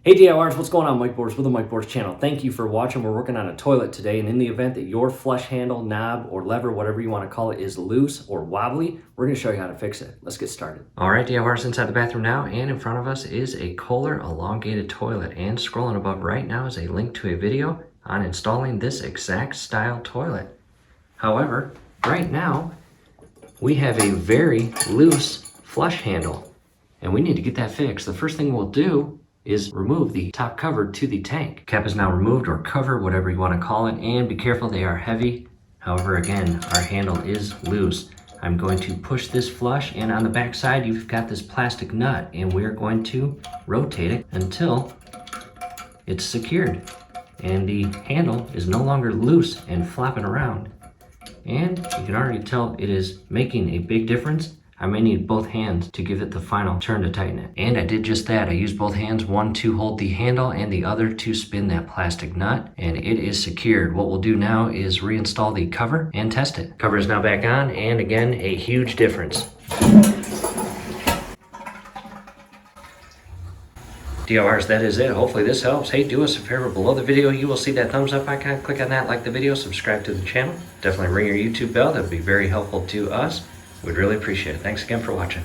Hey DIYers, what's going on? Mike Borders with the Mike Borders channel. Thank you for watching. We're working on a toilet today, and in the event that your flush handle, knob, or lever, whatever you want to call it, is loose or wobbly, we're going to show you how to fix it. Let's get started. All right, DIYers, inside the bathroom now, and in front of us is a Kohler elongated toilet, and scrolling above right now is a link to a video on installing this exact style toilet. However, right now, we have a very loose flush handle, and we need to get that fixed. The first thing we'll do is remove the top cover to the tank. Cap is now removed, or cover, whatever you want to call it, and be careful, they are heavy. However, again, our handle is loose. I'm going to push this flush, and on the back side you've got this plastic nut, and we're going to rotate it until it's secured and the handle is no longer loose and flopping around. And you can already tell it is making a big difference. I may need both hands to give it the final turn to tighten it. And I did just that. I used both hands, one to hold the handle and the other to spin that plastic nut, and it is secured. What we'll do now is reinstall the cover and test it. Cover is now back on, and again, a huge difference. DIYers, that is it. Hopefully this helps. Hey, do us a favor. Below the video, you will see that thumbs up icon. Click on that, like the video, subscribe to the channel. Definitely ring your YouTube bell. That would be very helpful to us. We'd really appreciate it. Thanks again for watching.